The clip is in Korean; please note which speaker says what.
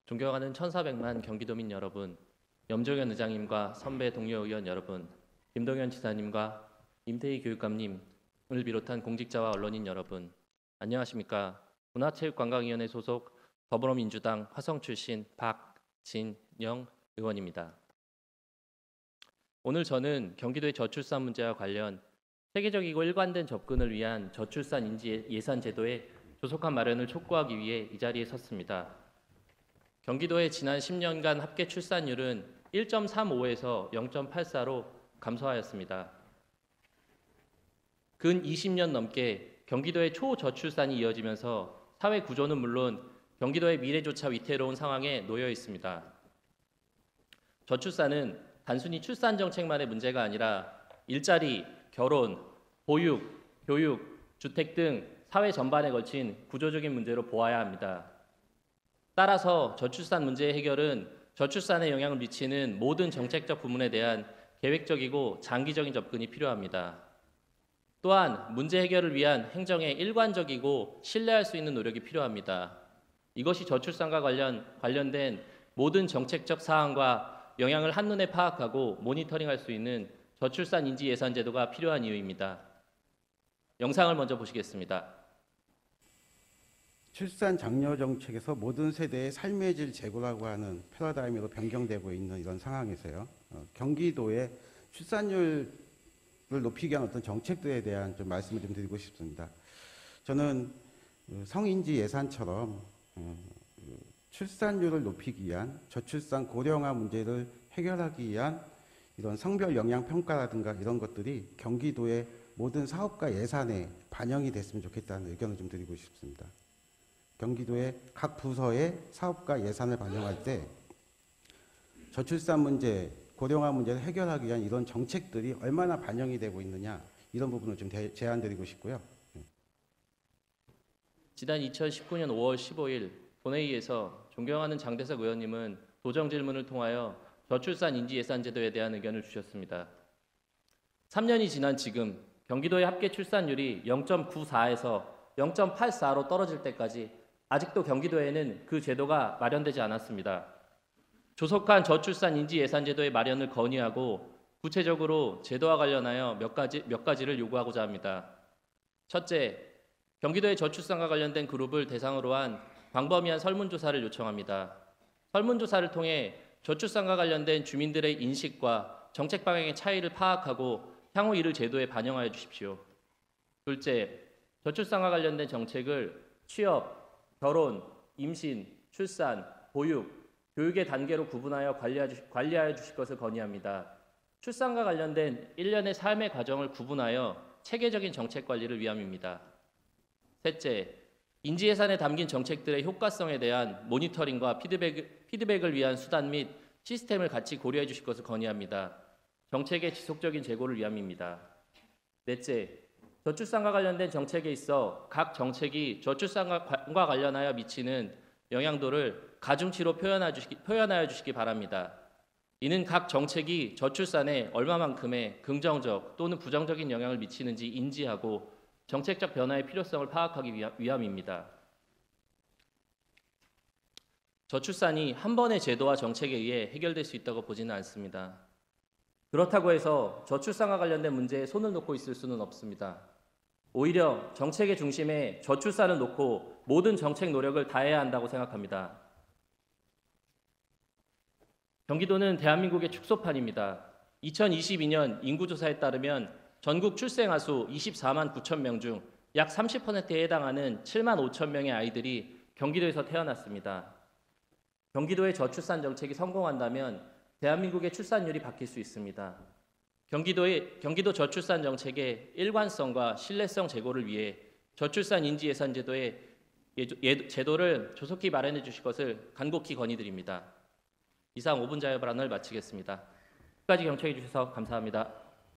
Speaker 1: 존경하는 1400만 경기도민 여러분, 염종현 의장님과 선배 동료 의원 여러분, 김동연 지사님과 임태희 교육감님을 비롯한 공직자와 언론인 여러분, 안녕하십니까? 문화체육관광위원회 소속 더불어민주당 화성 출신 박진영 의원입니다. 오늘 저는 경기도의 저출산 문제와 관련 세계적이고 일관된 접근을 위한 저출산 인지 예산 제도의 조속한 마련을 촉구하기 위해 이 자리에 섰습니다. 경기도의 지난 10년간 합계 출산율은 1.35에서 0.84로 감소하였습니다. 근 20년 넘게 경기도의 초저출산이 이어지면서 사회 구조는 물론 경기도의 미래조차 위태로운 상황에 놓여 있습니다. 저출산은 단순히 출산 정책만의 문제가 아니라 일자리, 결혼, 보육, 교육, 주택 등 사회 전반에 걸친 구조적인 문제로 보아야 합니다. 따라서 저출산 문제의 해결은 저출산에 영향을 미치는 모든 정책적 부문에 대한 계획적이고 장기적인 접근이 필요합니다. 또한 문제 해결을 위한 행정의 일관적이고 신뢰할 수 있는 노력이 필요합니다. 이것이 저출산과 관련된 모든 정책적 사항과 영향을 한눈에 파악하고 모니터링할 수 있는 저출산 인지 예산 제도가 필요한 이유입니다. 영상을 먼저 보시겠습니다.
Speaker 2: 출산 장려 정책에서 모든 세대의 삶의 질 제고라고 하는 패러다임으로 변경되고 있는 이런 상황에서요. 경기도의 출산율을 높이기 위한 어떤 정책들에 대한 좀 말씀을 좀 드리고 싶습니다. 저는 성인지 예산처럼 출산율을 높이기 위한 저출산 고령화 문제를 해결하기 위한 이런 성별 영향 평가라든가 이런 것들이 경기도의 모든 사업과 예산에 반영이 됐으면 좋겠다는 의견을 좀 드리고 싶습니다. 경기도의 각 부서의 사업과 예산을 반영할 때 저출산 문제, 고령화 문제를 해결하기 위한 이런 정책들이 얼마나 반영이 되고 있느냐 이런 부분을 좀 제안드리고 싶고요.
Speaker 1: 지난 2019년 5월 15일 본회의에서 존경하는 장대석 의원님은 도정 질문을 통하여 저출산 인지 예산 제도에 대한 의견을 주셨습니다. 3년이 지난 지금 경기도의 합계 출산율이 0.94에서 0.84로 떨어질 때까지 아직도 경기도에는 그 제도가 마련되지 않았습니다. 조속한 저출산 인지 예산 제도의 마련을 건의하고 구체적으로 제도와 관련하여 몇 가지를 요구하고자 합니다. 첫째, 경기도의 저출산과 관련된 그룹을 대상으로 한 광범위한 설문조사를 요청합니다. 설문조사를 통해 저출산과 관련된 주민들의 인식과 정책 방향의 차이를 파악하고 향후 이를 제도에 반영하여 주십시오. 둘째, 저출산과 관련된 정책을 취업, 결혼, 임신, 출산, 보육, 교육의 단계로 구분하여 관리하여 주실 것을 건의합니다. 출산과 관련된 일련의 삶의 과정을 구분하여 체계적인 정책 관리를 위함입니다. 셋째, 인지 예산에 담긴 정책들의 효과성에 대한 모니터링과 피드백을 위한 수단 및 시스템을 같이 고려해 주실 것을 건의합니다. 정책의 지속적인 재고를 위함입니다. 넷째, 저출산과 관련된 정책에 있어 각 정책이 저출산과 관련하여 미치는 영향도를 가중치로 표현하여 주시기 바랍니다. 이는 각 정책이 저출산에 얼마만큼의 긍정적 또는 부정적인 영향을 미치는지 인지하고 정책적 변화의 필요성을 파악하기 위함입니다. 저출산이 한 번의 제도와 정책에 의해 해결될 수 있다고 보지는 않습니다. 그렇다고 해서 저출산과 관련된 문제에 손을 놓고 있을 수는 없습니다. 오히려 정책의 중심에 저출산을 놓고 모든 정책 노력을 다해야 한다고 생각합니다. 경기도는 대한민국의 축소판입니다. 2022년 인구조사에 따르면 전국 출생아 수 24만 9천 명 중 약 30%에 해당하는 7만 5천 명의 아이들이 경기도에서 태어났습니다. 경기도의 저출산 정책이 성공한다면 대한민국의 출산율이 바뀔 수 있습니다. 경기도 저출산 정책의 일관성과 신뢰성 제고를 위해 저출산 인지 예산 제도의 제도를 조속히 마련해 주실 것을 간곡히 건의드립니다. 이상 5분 자유 발언을 마치겠습니다. 끝까지 경청해 주셔서 감사합니다.